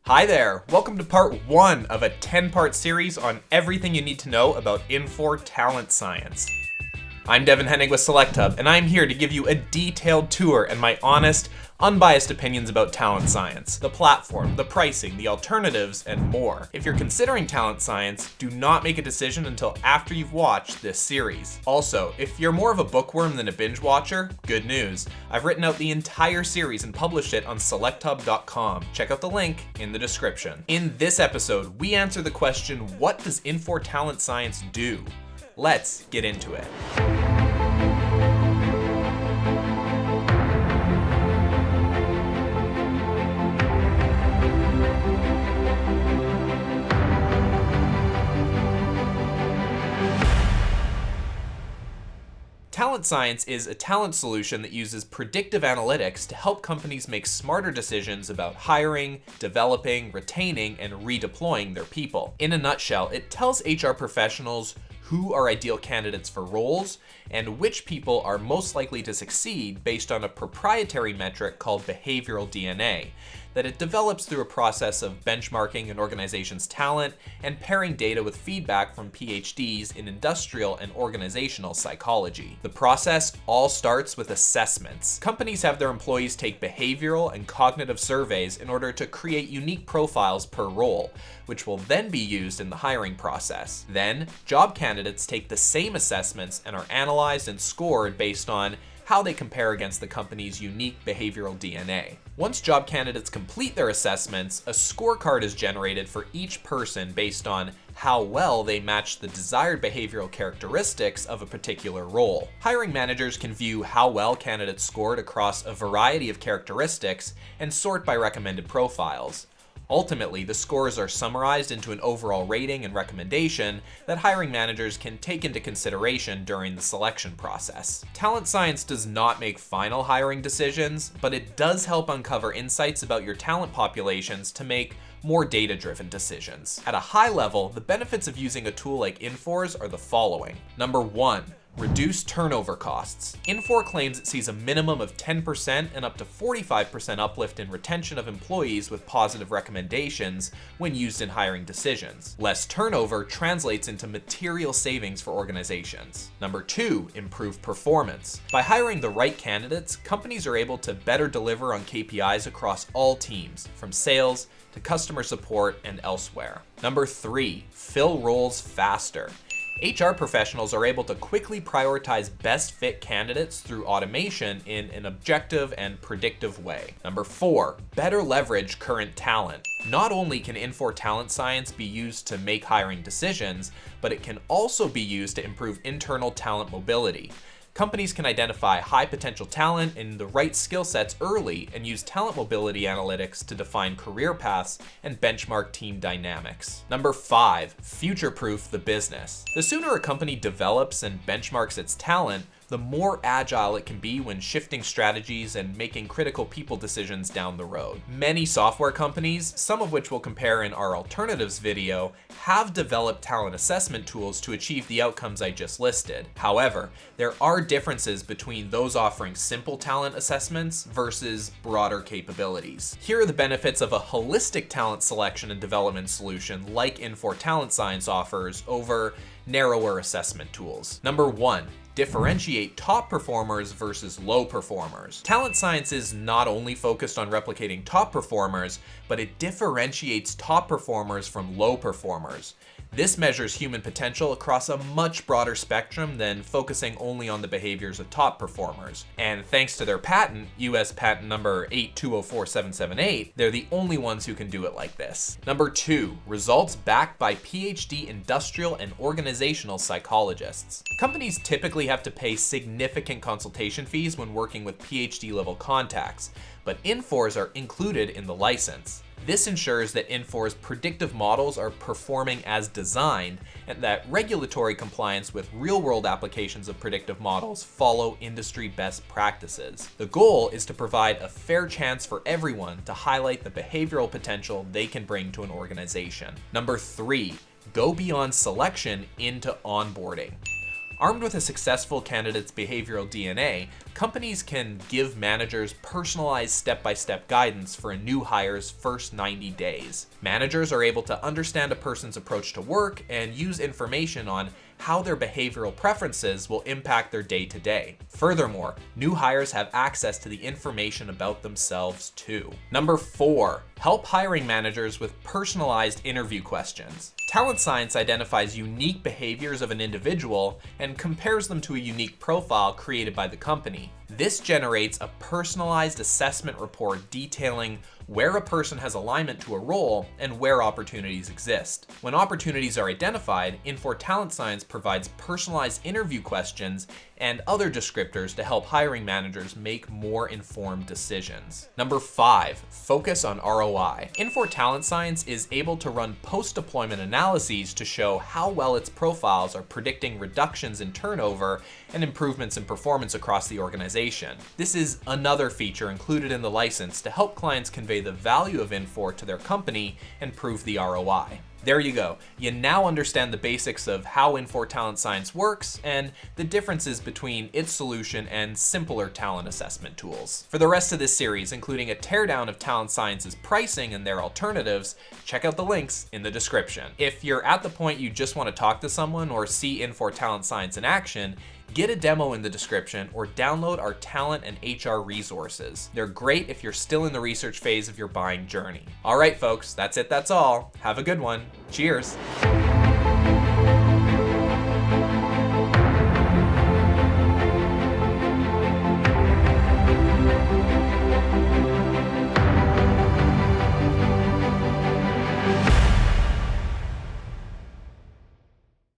Hi there! Welcome to part 1 of a 10-part series on everything you need to know about Infor Talent Science. I'm Devin Hennig with SelectHub, and I'm here to give you a detailed tour and my honest, unbiased opinions about talent science, the platform, the pricing, the alternatives, and more. If you're considering talent science, do not make a decision until after you've watched this series. Also, if you're more of a bookworm than a binge watcher, good news. I've written out the entire series and published it on selecthub.com. Check out the link in the description. In this episode, we answer the question, what does Infor Talent Science do? Let's get into it. Talent Science is a talent solution that uses predictive analytics to help companies make smarter decisions about hiring, developing, retaining, and redeploying their people. In a nutshell, it tells HR professionals who are ideal candidates for roles and which people are most likely to succeed based on a proprietary metric called behavioral DNA that it develops through a process of benchmarking an organization's talent and pairing data with feedback from PhDs in industrial and organizational psychology. The process all starts with assessments. Companies have their employees take behavioral and cognitive surveys in order to create unique profiles per role, which will then be used in the hiring process. Then, job candidates take the same assessments and are analyzed and scored based on how they compare against the company's unique behavioral DNA. Once job candidates complete their assessments, a scorecard is generated for each person based on how well they match the desired behavioral characteristics of a particular role. Hiring managers can view how well candidates scored across a variety of characteristics and sort by recommended profiles. Ultimately, the scores are summarized into an overall rating and recommendation that hiring managers can take into consideration during the selection process. Talent Science does not make final hiring decisions, but it does help uncover insights about your talent populations to make more data-driven decisions. At a high level, the benefits of using a tool like Infor's are the following. Number 1. Reduce turnover costs. Infor claims it sees a minimum of 10% and up to 45% uplift in retention of employees with positive recommendations when used in hiring decisions. Less turnover translates into material savings for organizations. Number 2, improve performance. By hiring the right candidates, companies are able to better deliver on KPIs across all teams, from sales to customer support and elsewhere. Number 3, fill roles faster. HR professionals are able to quickly prioritize best fit candidates through automation in an objective and predictive way. Number 4, better leverage current talent. Not only can Infor Talent Science be used to make hiring decisions, but it can also be used to improve internal talent mobility. Companies can identify high potential talent in the right skill sets early and use talent mobility analytics to define career paths and benchmark team dynamics. Number 5, future-proof the business. The sooner a company develops and benchmarks its talent, the more agile it can be when shifting strategies and making critical people decisions down the road. Many software companies, some of which we'll compare in our alternatives video, have developed talent assessment tools to achieve the outcomes I just listed. However, there are differences between those offering simple talent assessments versus broader capabilities. Here are the benefits of a holistic talent selection and development solution like Infor Talent Science offers over narrower assessment tools. Number 1, differentiate top performers versus low performers. Talent Science is not only focused on replicating top performers, but it differentiates top performers from low performers. This measures human potential across a much broader spectrum than focusing only on the behaviors of top performers. And thanks to their patent, US patent number 8204778, they're the only ones who can do it like this. Number 2, results backed by PhD industrial and organizational psychologists. Companies typically have to pay significant consultation fees when working with PhD level contacts, but Infor's are included in the license. This ensures that Infor's predictive models are performing as designed and that regulatory compliance with real-world applications of predictive models follow industry best practices. The goal is to provide a fair chance for everyone to highlight the behavioral potential they can bring to an organization. Number 3, go beyond selection into onboarding. Armed with a successful candidate's behavioral DNA, companies can give managers personalized step-by-step guidance for a new hire's first 90 days. Managers are able to understand a person's approach to work and use information on how their behavioral preferences will impact their day-to-day. Furthermore, new hires have access to the information about themselves too. Number 4, help hiring managers with personalized interview questions. Talent science identifies unique behaviors of an individual and compares them to a unique profile created by the company. This generates a personalized assessment report detailing where a person has alignment to a role and where opportunities exist. When opportunities are identified, Infor Talent Science provides personalized interview questions and other descriptors to help hiring managers make more informed decisions. Number 5, focus on ROI. Infor Talent Science is able to run post-deployment analyses to show how well its profiles are predicting reductions in turnover and improvements in performance across the organization. This is another feature included in the license to help clients convey the value of Infor to their company and prove the ROI. There you go. You now understand the basics of how Infor Talent Science works and the differences between its solution and simpler talent assessment tools. For the rest of this series, including a teardown of Talent Science's pricing and their alternatives, check out the links in the description. If you're at the point you just want to talk to someone or see Infor Talent Science in action, get a demo in the description or download our talent and HR resources. They're great if you're still in the research phase of your buying journey. All right, folks, that's it, that's all. Have a good one. Cheers.